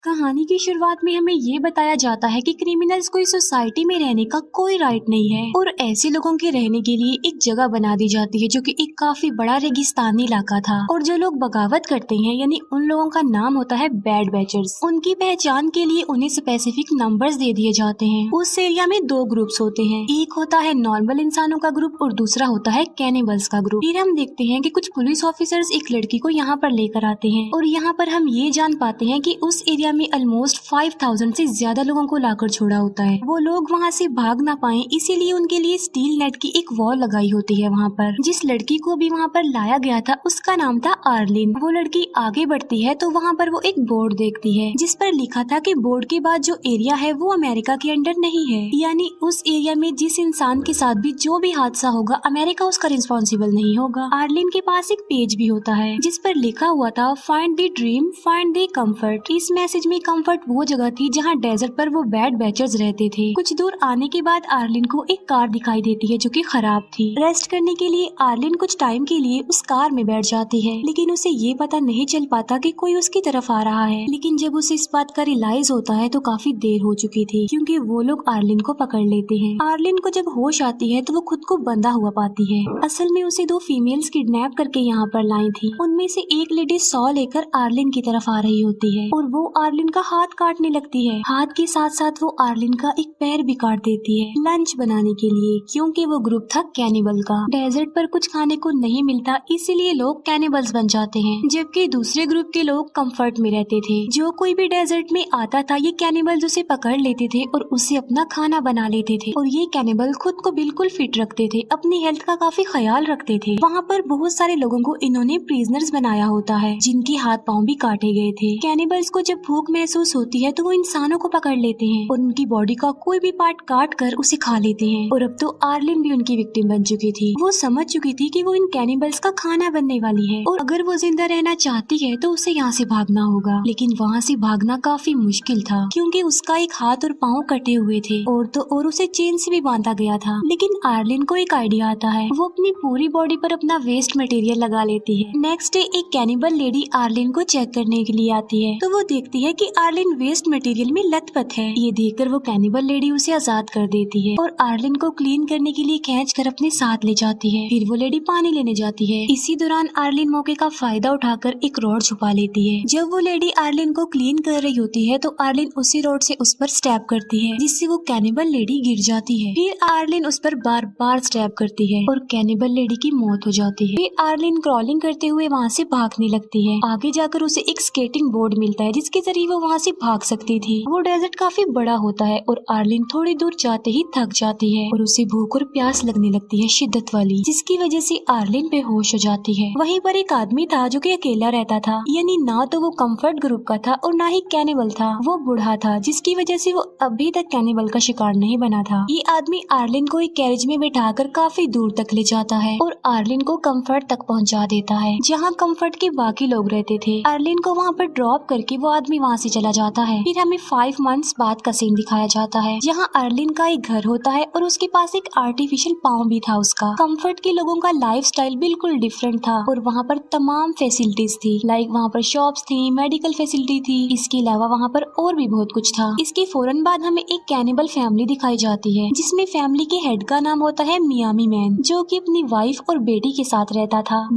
कहानी की शुरुआत में हमें ये बताया जाता है कि क्रिमिनल्स को इस सोसाइटी में रहने का कोई राइट नहीं है और ऐसे लोगों के रहने के लिए एक जगह बना दी जाती है जो कि एक काफी बड़ा रेगिस्तानी इलाका था। और जो लोग बगावत करते हैं यानी उन लोगों का नाम होता है बैड बैचर्स। उनकी पहचान के लिए उन्हें स्पेसिफिक नंबर्स दे दिए जाते हैं। उस एरिया में दो ग्रुप्स होते हैं, एक होता है नॉर्मल इंसानों का ग्रुप और दूसरा होता है कैनिबल्स का ग्रुप। फिर हम देखते हैं कि कुछ पुलिस ऑफिसर्स एक लड़की को यहाँ पर लेकर आते हैं और यहाँ पर हम ये जान पाते हैं कि उस एरिया में ऑलमोस्ट 5000 से ज्यादा लोगों को लाकर छोड़ा होता है। वो लोग वहाँ से भाग ना पाए इसीलिए उनके लिए स्टील नेट की एक वॉल लगाई होती है वहाँ पर। जिस लड़की को भी वहाँ पर लाया गया था उसका नाम था आर्लिन। वो लड़की आगे बढ़ती है तो वहाँ पर वो एक बोर्ड देखती है जिस पर लिखा था कि बोर्ड के बाद जो एरिया है वो अमेरिका के अंडर नहीं है, यानी उस एरिया में जिस इंसान के साथ भी जो भी हादसा होगा अमेरिका उसका रिस्पॉन्सिबल नहीं होगा। आर्लिन के पास एक पेज भी होता है जिस पर लिखा हुआ था find the dream find the comfort. इस मैसेज में कंफर्ट वो जगह थी जहाँ डेजर्ट पर वो बैड बैचर्स रहते थे। कुछ दूर आने के बाद आर्लिन को एक कार दिखाई देती है जो कि खराब थी। रेस्ट करने के लिए आर्लिन कुछ टाइम के लिए उस कार में बैठ जाती है, लेकिन उसे ये पता नहीं चल पाता कि कोई उसकी तरफ आ रहा है। लेकिन जब उसे इस बात का रियलाइज होता है तो काफी देर हो चुकी थी क्योंकि वो लोग आर्लिन को पकड़ लेते हैं। आर्लिन को जब होश आती है तो वो खुद को बंधा हुआ पाती है। असल में उसे दो फीमेल्स किडनैप करके यहाँ पर लाई थी। उनमें से एक लेडी सॉ लेकर आर्लिन की तरफ आ रही होती है और वो आर्लिन का हाथ काटने लगती है। हाथ के साथ साथ वो आर्लिन का एक पैर भी काट देती है लंच बनाने के लिए, क्योंकि वो ग्रुप था कैनिबल का। डेजर्ट पर कुछ खाने को नहीं मिलता इसीलिए लोग कैनिबल्स बन जाते हैं, जबकि दूसरे ग्रुप के लोग कंफर्ट में रहते थे। जो कोई भी डेजर्ट में आता था ये कैनिबल्स उसे पकड़ लेते थे और उससे अपना खाना बना लेते थे। और ये कैनिबल खुद को बिल्कुल फिट रखते थे, अपनी हेल्थ का काफी ख्याल रखते थे। वहाँ पर बहुत सारे लोगों को इन्होंने प्रिजनर्स बनाया होता है जिनके हाथ पाँव भी काटे गए थे। कैनिबल्स को जब भूख महसूस होती है तो वो इंसानों को पकड़ लेते हैं और उनकी बॉडी का कोई भी पार्ट काट कर उसे खा लेते हैं। और अब तो आर्लिन भी उनकी विक्टिम बन चुकी थी। वो समझ चुकी थी कि वो इन कैनिबल्स का खाना बनने वाली है और अगर वो जिंदा रहना चाहती है तो उसे यहाँ से भागना होगा। लेकिन वहाँ से भागना काफी मुश्किल था क्योंकि उसका एक हाथ और पाँव कटे हुए थे और तो और उसे चेन से भी बांधा गया था। लेकिन आर्लिन को एक आइडिया आता है, वो अपनी पूरी बॉडी पर अपना वेस्ट मटेरियल लगा लेती है। नेक्स्ट डे एक कैनिबल लेडी आर्लिन को चेक करने के लिए आती है तो वो देखती है कि आर्लिन वेस्ट मटेरियल में लथपथ है। ये देखकर वो कैनिबल लेडी उसे आजाद कर देती है और आर्लिन को क्लीन करने के लिए खींच कर अपने साथ ले जाती है। फिर वो लेडी पानी लेने जाती है। इसी दौरान आर्लिन मौके का फायदा उठाकर एक रॉड छुपा लेती है। जब वो लेडी आर्लिन को क्लीन कर रही होती है तो आर्लिन उसी रॉड से उस पर स्टैब करती है जिससे वो कैनिबल लेडी गिर जाती है। फिर आर्लिन उस पर बार बार स्टैब करती है और कैनिबल लेडी की मौत हो जाती है। फिर आर्लिन क्रॉलिंग करते हुए वहाँ से भागने लगती है। आगे जाकर उसे एक स्केटिंग बोर्ड मिलता है जिसके जरिए वो वहाँ से भाग सकती थी। वो डेजर्ट काफी बड़ा होता है और आर्लिन थोड़ी दूर जाते ही थक जाती है और उसे भूख और प्यास लगने लगती है शिद्दत वाली, जिसकी वजह से आर्लिन बेहोश हो जाती है। वहीं पर एक आदमी था जो कि अकेला रहता था, यानी ना तो वो कंफर्ट ग्रुप का था और ना ही कैनिबल था। वो बूढ़ा था जिसकी वजह से वो अभी तक कैनिबल का शिकार नहीं बना था। ये आदमी आर्लिन को एक कैरेज में बिठाकर काफी दूर तक ले जाता है और आर्लिन को कंफर्ट तक पहुँचा देता है जहाँ कंफर्ट के बाकी लोग रहते थे। आर्लिन को वहाँ पर ड्रॉप करके वो आदमी वहाँ से चला जाता है। फिर हमें 5 मंथ्स बाद का सीन दिखाया जाता है जहाँ आर्लिन का एक घर होता है और उसके पास एक आर्टिफिशियल पाँव भी था उसका। कंफर्ट के लोगों का लाइफस्टाइल बिल्कुल डिफरेंट था और वहाँ पर तमाम फैसिलिटीज थी, लाइक वहाँ पर शॉप्स थी, मेडिकल फैसिलिटी थी। इसके अलावा वहाँ पर और भी बहुत कुछ था। इसके फौरन बाद हमें एक कैनिबल फैमिली दिखाई जाती है जिसमें फैमिली के हेड का नाम होता है मियामी मैन, जो कि अपनी वाइफ और बेटी के साथ रहता था।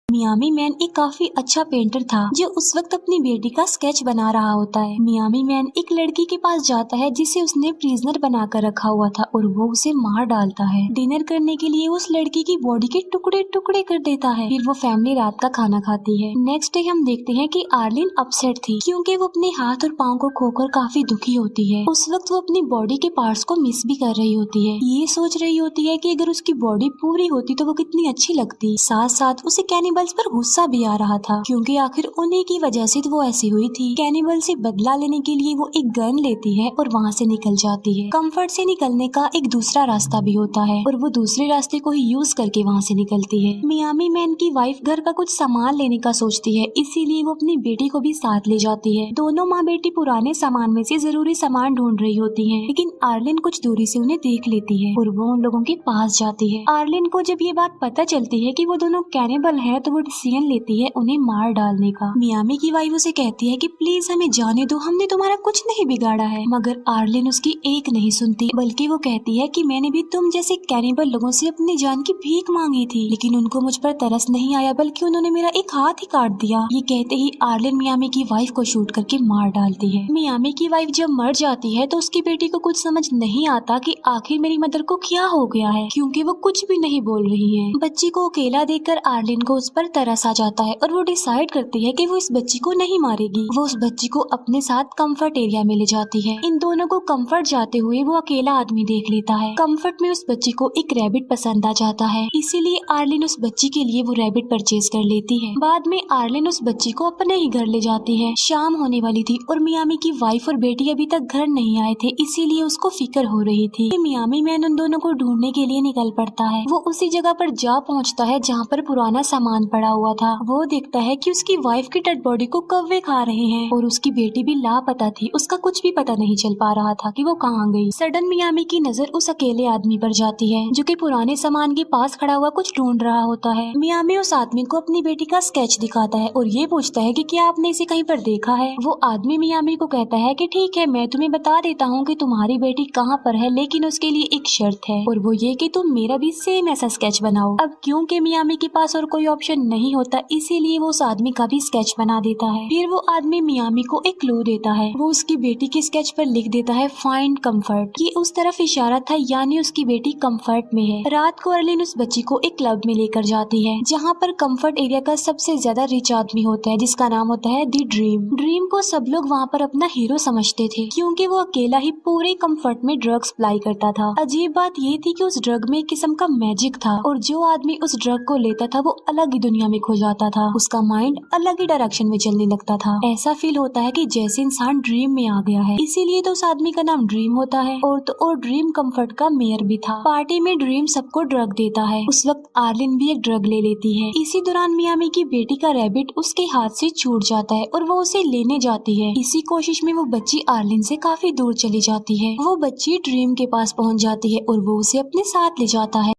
मियामी मैन एक काफी अच्छा पेंटर था जो उस वक्त अपनी बेटी का स्केच बना रहा होता है। मियामी मैन एक लड़की के पास जाता है जिसे उसने प्रिजनर बनाकर रखा हुआ था और वो उसे मार डालता है। डिनर करने के लिए उस लड़की की बॉडी के टुकड़े टुकड़े कर देता है। फिर वो फैमिली रात का खाना खाती है। नेक्स्ट डे हम देखते हैं कि आर्लिन अपसेट थी क्योंकि वो अपने हाथ और पाँव को खोकर काफी दुखी होती है। उस वक्त वो अपनी बॉडी के पार्ट्स को मिस भी कर रही होती है। ये सोच रही होती है कि अगर उसकी बॉडी पूरी होती तो वो कितनी अच्छी लगती। साथ साथ उसे कैनिबल्स पर गुस्सा भी आ रहा था क्योंकि आखिर उन्हीं की वजह से तो वो ऐसी हुई थी। कैनिबल से बदला लेने के लिए वो एक गन लेती है और वहाँ से निकल जाती है। कंफर्ट से निकलने का एक दूसरा रास्ता भी होता है और वो दूसरे रास्ते को ही यूज करके वहाँ से निकलती है। मियामी मैन की वाइफ घर का कुछ सामान लेने का सोचती है, इसीलिए वो अपनी बेटी को भी साथ ले जाती है। दोनों माँ बेटी पुराने सामान में से जरूरी सामान ढूंढ रही होती है, लेकिन आर्लिन कुछ दूरी से उन्हें देख लेती है और वो उन लोगों के पास जाती है। आर्लिन को जब ये बात पता चलती है कि वो दोनों कैनिबल है तो तो वो डिसीजन लेती है उन्हें मार डालने का। मियामी की वाइफ उसे कहती है कि प्लीज हमें जाने दो, हमने तुम्हारा कुछ नहीं बिगाड़ा है, मगर आर्लिन उसकी एक नहीं सुनती, बल्कि वो कहती है कि मैंने भी तुम जैसे कैनिबल लोगों से अपनी जान की भीख मांगी थी, लेकिन उनको मुझ पर तरस नहीं आया, बल्कि उन्होंने मेरा एक हाथ ही काट दिया। ये कहते ही आर्लिन मियामी की वाइफ को शूट करके मार डालती है। मियामी की वाइफ जब मर जाती है तो उसकी बेटी को कुछ समझ नहीं आता कि आखिर मेरी मदर को क्या हो गया है, क्योंकि वो कुछ भी नहीं बोल रही है। बच्ची को अकेला देखकर आर्लिन को उस पर तरस आ जाता है और वो डिसाइड करती है कि वो इस बच्ची को नहीं मारेगी। वो उस बच्ची को अपने साथ कंफर्ट एरिया में ले जाती है। इन दोनों को कंफर्ट जाते हुए वो अकेला आदमी देख लेता है। कंफर्ट में उस बच्ची को एक रैबिट पसंद आ जाता है, इसीलिए आर्लिन उस बच्ची के लिए वो रैबिट परचेज कर लेती है। बाद में आर्लिन उस बच्ची को अपने ही घर ले जाती है। शाम होने वाली थी और मियामी की वाइफ और बेटी अभी तक घर नहीं आए थे, इसीलिए उसको फिक्र हो रही थी। मियामी मैन उन दोनों को ढूंढने के लिए निकल पड़ता है। वो उसी जगह पर जा पहुंचता है जहाँ पर पुराना सामान पड़ा हुआ था। वो देखता है कि उसकी वाइफ की डेड बॉडी को कौवे खा रहे हैं और उसकी बेटी भी लापता थी। उसका कुछ भी पता नहीं चल पा रहा था कि वो कहाँ गई। सडन मियामी की नजर उस अकेले आदमी पर जाती है जो कि पुराने सामान के पास खड़ा हुआ कुछ ढूंढ रहा होता है। मियामी उस आदमी को अपनी बेटी का स्केच दिखाता है और ये पूछता है कि क्या आपने इसे कहीं पर देखा है। वो आदमी मियामी को कहता है कि ठीक है, मैं तुम्हें बता देता हूँ कि तुम्हारी बेटी कहाँ पर है, लेकिन उसके लिए एक शर्त है, और वो ये कि तुम मेरा भी सेम ऐसा स्केच बनाओ। अब क्योंकि मियामी के पास और कोई ऑप्शन नहीं होता, इसीलिए वो उस आदमी का भी स्केच बना देता है। फिर वो आदमी मियामी को एक क्लू देता है। वो उसकी बेटी के स्केच पर लिख देता है फाइंड कंफर्ट। ये उस तरफ इशारा था, यानी उसकी बेटी कंफर्ट में है। रात को अर्लिन उस बच्ची को एक क्लब में लेकर जाती है जहाँ पर कंफर्ट एरिया का सबसे ज्यादा रिच आदमी होता है, जिसका नाम होता है दी ड्रीम। ड्रीम को सब लोग वहाँ पर अपना हीरो समझते थे, क्योंकि वो अकेला ही पूरे कंफर्ट में ड्रग्स सप्लाई करता था। अजीब बात ये थी कि उस ड्रग में एक किस्म का मैजिक था और जो आदमी उस ड्रग को लेता था वो अलग ही दुनिया में खो जाता था। उसका माइंड अलग ही डायरेक्शन में चलने लगता था। ऐसा फील होता है कि जैसे इंसान ड्रीम में आ गया है, इसीलिए तो उस आदमी का नाम ड्रीम होता है। और ड्रीम कंफर्ट का मेयर भी था। पार्टी में ड्रीम सबको ड्रग देता है। उस वक्त आर्लिन भी एक ड्रग ले लेती है। इसी दौरान मियामी की बेटी का रैबिट उसके हाथ से छूट जाता है और वो उसे लेने जाती है। इसी कोशिश में वो बच्ची आर्लिन से काफी दूर चली जाती है। वो बच्ची ड्रीम के पास पहुंच जाती है और वो उसे अपने साथ ले जाता है।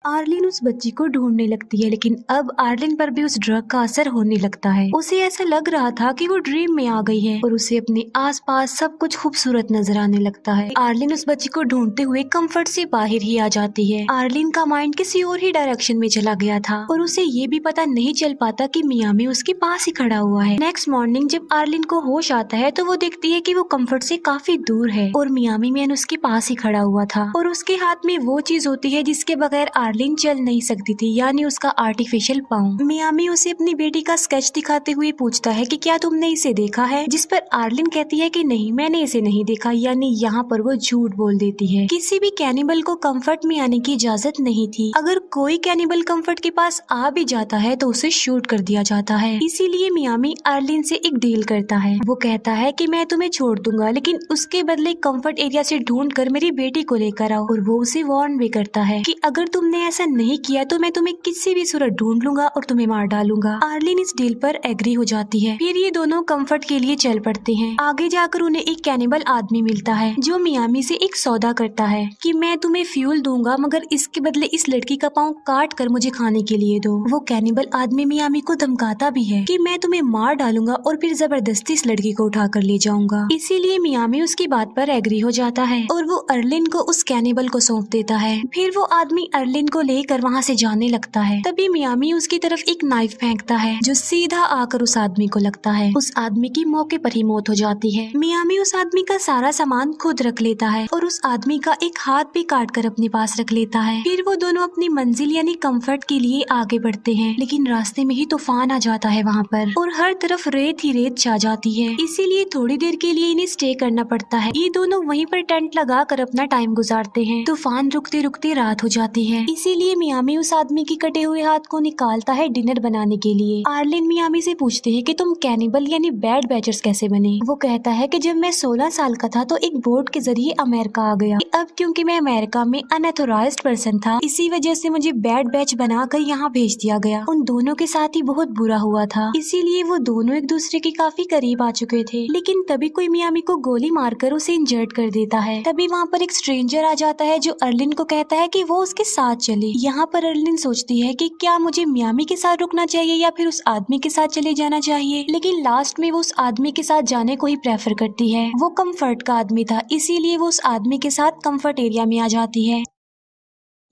आर्लिन उस बच्ची को ढूंढने लगती है, लेकिन अब आर्लिन पर भी उस ड्रग का असर होने लगता है। उसे ऐसा लग रहा था कि वो ड्रीम में आ गई है और उसे अपने आसपास सब कुछ खूबसूरत नजर आने लगता है। आर्लिन उस बच्ची को ढूंढते हुए कंफर्ट से बाहर ही आ जाती है। आर्लिन का माइंड किसी और ही डायरेक्शन में चला गया था और उसे ये भी पता नहीं चल पाता कि मियामी उसके पास ही खड़ा हुआ है। नेक्स्ट मॉर्निंग जब आर्लिन को होश आता है तो वो देखती है कि वो कंफर्ट से काफी दूर है और मियामी मैन उसके पास ही खड़ा हुआ था और उसके हाथ में वो चीज होती है जिसके बगैर आर्लिन चल नहीं सकती थी, यानी उसका आर्टिफिशियल पाँव। मियामी उसे अपनी बेटी का स्केच दिखाते हुए पूछता है कि क्या तुमने इसे देखा है, जिस पर आर्लिन कहती है कि नहीं, मैंने इसे नहीं देखा, यानी यहाँ पर वो झूठ बोल देती है। किसी भी कैनिबल को कंफर्ट में आने की इजाजत नहीं थी। अगर कोई कैनिबल कंफर्ट के पास आ भी जाता है तो उसे शूट कर दिया जाता है। इसीलिए मियामी आर्लिन से एक डील करता है। वो कहता है कि मैं तुम्हें छोड़ दूंगा, लेकिन उसके बदले कंफर्ट एरिया से ढूंढ कर मेरी बेटी को लेकर आओ। और वो उसे वार्न भी करता है कि अगर तुमने ऐसा नहीं किया तो मैं तुम्हें किसी भी सूरत ढूंढ लूंगा और तुम्हें मार डालूंगा। आर्लिन इस डील पर एग्री हो जाती है। फिर ये दोनों कंफर्ट के लिए चल पड़ते हैं। आगे जाकर उन्हें एक कैनिबल आदमी मिलता है जो मियामी से एक सौदा करता है कि मैं तुम्हें फ्यूल दूंगा, मगर इसके बदले इस लड़की का पाँव काट कर मुझे खाने के लिए दो। वो कैनिबल आदमी मियामी को धमकाता भी है कि मैं तुम्हें मार डालूंगा और फिर जबरदस्ती इस लड़की को उठा कर ले जाऊंगा। इसीलिए मियामी उसकी बात पर एग्री हो जाता है और वो अर्लिन को उस कैनिबल को सौंप देता है। फिर वो आदमी अर्लिन को लेकर वहाँ से जाने लगता है। तभी मियामी उसकी तरफ एक नाइफ फेंकता है जो सीधा आकर उस आदमी को लगता है। उस आदमी की मौके पर ही मौत हो जाती है। मियामी उस आदमी का सारा सामान खुद रख लेता है और उस आदमी का एक हाथ भी काट कर अपने पास रख लेता है। फिर वो दोनों अपनी मंजिल यानी कंफर्ट के लिए आगे बढ़ते हैं, लेकिन रास्ते में ही तूफान आ जाता है वहाँ पर और हर तरफ रेत ही रेत छा जाती है। इसीलिए थोड़ी देर के लिए इन्हें स्टे करना पड़ता है। ये दोनों वहीं पर टेंट लगा कर अपना टाइम गुजारते हैं। तूफान रुकते रुकते रात हो जाती है। इसीलिए मियामी उस आदमी की कटे हुए हाथ को निकालता है डिनर बनाने के लिए। आर्लिन मियामी से पूछते हैं कि तुम कैनिबल यानी बैड बैचर्स कैसे बने। वो कहता है कि जब मैं 16 साल का था तो एक बोट के जरिए अमेरिका आ गया। अब क्योंकि मैं अमेरिका में अनऑथोराइज्ड पर्सन था, इसी वजह से मुझे बैड बैच बनाकर यहाँ भेज दिया गया। उन दोनों के साथ ही बहुत बुरा हुआ था, इसीलिए वो दोनों एक दूसरे के काफी करीब आ चुके थे। लेकिन तभी कोई मियामी को गोली मारकर उसे इंजर्ड कर देता है। तभी वहाँ पर एक स्ट्रेंजर आ जाता है जो अर्लिन को कहता है कि वो उसके साथ चले। यहाँ पर अर्लिन सोचती है कि क्या मुझे मियामी के साथ रुकना चाहिए या फिर उस आदमी के साथ चले जाना चाहिए, लेकिन लास्ट में वो उस आदमी के साथ जाने को ही प्रेफर करती है। वो कंफर्ट का आदमी था, इसीलिए वो उस आदमी के साथ कंफर्ट एरिया में आ जाती है।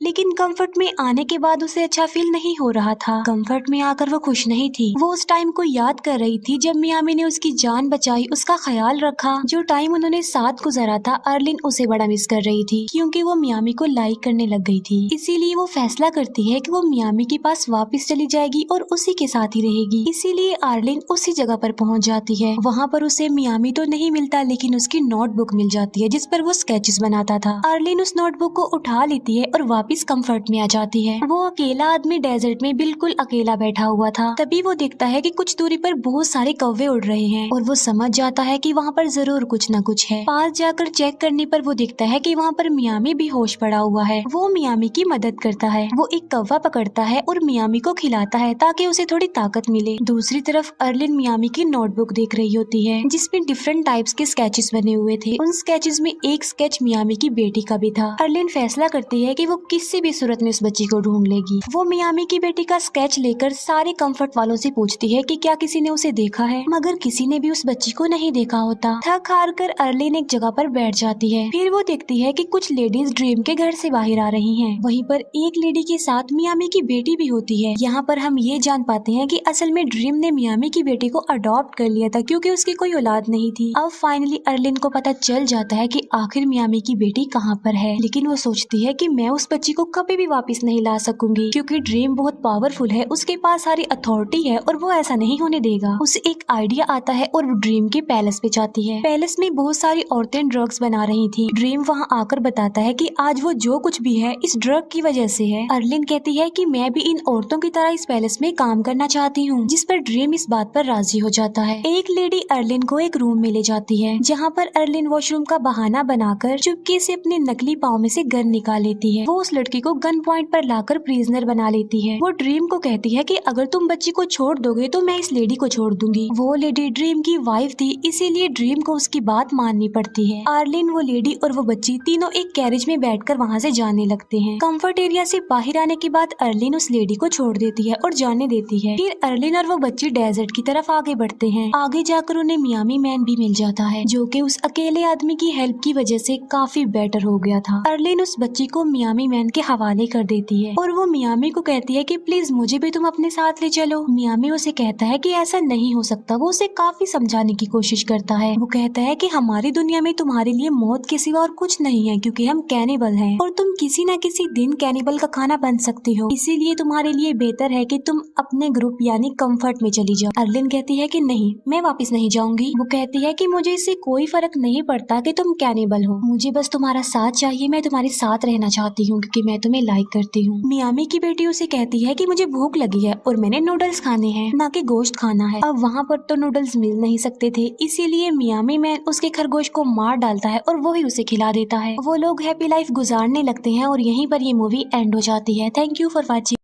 लेकिन कंफर्ट में आने के बाद उसे अच्छा फील नहीं हो रहा था। कंफर्ट में आकर वो खुश नहीं थी। वो उस टाइम को याद कर रही थी जब मियामी ने उसकी जान बचाई, उसका ख्याल रखा। जो टाइम उन्होंने साथ गुजारा था, अर्लिन उसे बड़ा मिस कर रही थी क्योंकि वो मियामी को लाइक करने लग गई थी। इसीलिए वो फैसला करती है कि वो मियामी के पास वापस चली जाएगी और उसी के साथ ही रहेगी। इसीलिए अर्लिन उसी जगह पर पहुंच जाती है। वहाँ पर उसे मियामी तो नहीं मिलता, लेकिन उसकी नोटबुक मिल जाती है जिस पर वो स्केचेस बनाता था। अर्लिन उस नोटबुक को उठा लेती है और वापस कंफर्ट में आ जाती है। वो अकेला आदमी डेजर्ट में बिल्कुल अकेला बैठा हुआ था। तभी वो देखता है कि कुछ दूरी पर बहुत सारे कौवे उड़ रहे हैं और वो समझ जाता है कि वहाँ पर जरूर कुछ न कुछ है। पास जाकर चेक करने पर वो देखता है कि वहाँ पर मियामी भी होश पड़ा हुआ है। वो मियामी की मदद करता है। वो एक कौवा पकड़ता है और मियामी को खिलाता है ताकि उसे थोड़ी ताकत मिले। दूसरी तरफ अर्लिन मियामी की नोटबुक देख रही होती है जिसमें डिफरेंट टाइप्स के स्केचेस बने हुए थे। उन स्केचेस में एक स्केच मियामी की बेटी का भी था। अर्लिन फैसला करती है कि वो किसी भी सूरत में उस बच्ची को ढूंढ लेगी। वो मियामी की बेटी का स्केच लेकर सारे कंफर्ट वालों से पूछती है कि क्या किसी ने उसे देखा है, मगर किसी ने भी उस बच्ची को नहीं देखा होता। थक हार कर अर्लिन एक जगह पर बैठ जाती है। फिर वो देखती है कि कुछ लेडीज ड्रीम के घर से बाहर आ रही हैं। वहीं पर एक लेडी के साथ मियामी की बेटी भी होती है। यहाँ पर हम ये जान पाते हैं कि असल में ड्रीम ने मियामी की बेटी को अडॉप्ट कर लिया था क्योंकि उसकी कोई औलाद नहीं थी। अब फाइनली अर्लिन को पता चल जाता है कि आखिर मियामी की बेटी कहाँ पर है, लेकिन वो सोचती है कि मैं उस बच्ची को कभी भी वापस नहीं ला सकूंगी क्योंकि ड्रीम बहुत पावरफुल है, उसके पास सारी अथॉरिटी है और वो ऐसा नहीं होने देगा। उसे एक आइडिया आता है और वो ड्रीम के पैलेस पे जाती है। पैलेस में बहुत सारी औरतें ड्रग्स बना रही थी। ड्रीम वहाँ आकर बताता है कि आज वो जो कुछ भी है इस ड्रग की वजह से है। अर्लिन कहती है कि मैं भी इन औरतों की तरह इस पैलेस में काम करना चाहती हूँ, जिस पर ड्रीम इस बात पर राजी हो जाता है। एक लेडी अर्लिन को एक रूम में ले जाती है जहाँ पर अर्लिन वॉशरूम का बहाना बनाकर चुपके से अपने नकली पाँव में से गन निकाल लेती है। वो उस लड़की को गन पॉइंट पर लाकर प्रिजनर बना लेती है। वो ड्रीम को कहती है कि अगर तुम बच्ची को छोड़ दोगे तो मैं इस लेडी को छोड़ दूंगी। वो लेडी ड्रीम की वाइफ थी, इसीलिए ड्रीम को उसकी बात माननी पड़ती है। अर्लिन, वो लेडी और वो बच्ची तीनों एक कैरेज में बैठकर वहाँ से जाने लगते हैं। कंफर्ट एरिया से बाहर आने के बाद अर्लिन उस लेडी को छोड़ देती है और जाने देती है। फिर अर्लिन और वो बच्ची डेजर्ट की तरफ आगे बढ़ते हैं। आगे जाकर उन्हें मियामी मैन भी मिल जाता है जो कि उस अकेले आदमी की हेल्प की वजह से काफी बेटर हो गया था। अर्लिन उस बच्ची को मियामी मैन के हवाले कर देती है और वो मियामी को कहती है कि प्लीज मुझे भी तुम अपने साथ ले चलो। मियामी उसे कहता है कि ऐसा नहीं हो सकता। वो उसे काफी समझाने की कोशिश करता है। वो कहता है कि हमारी दुनिया में तुम्हारे लिए मौत के सिवा और कुछ नहीं है क्योंकि हम कैनिबल हैं और तुम किसी न किसी दिन कैनिबल का खाना बन सकती हो, इसीलिए तुम्हारे लिए बेहतर है कि तुम अपने ग्रुप यानी कंफर्ट में चली जाओ। अर्लिन कहती है कि नहीं, मैं वापस नहीं जाऊंगी। वो कहती है कि मुझे इससे कोई फर्क नहीं पड़ता कि तुम कैनिबल हो, मुझे बस तुम्हारा साथ चाहिए। मैं तुम्हारे साथ रहना चाहती हूँ क्योंकि मैं तुम्हें लाइक करती हूँ। मियामी की बेटी उसे कहती है कि मुझे भूख लगी है और मैंने नूडल्स खाने हैं, ना कि गोश्त खाना है। अब वहाँ पर तो नूडल्स मिल नहीं सकते थे, इसीलिए मियामी मैन उसके खरगोश को मार डालता है और वो ही उसे खिला देता है। वो लोग हैप्पी लाइफ गुजारने लगते हैं और यहीं पर ये मूवी एंड हो जाती है। Thank you for watching.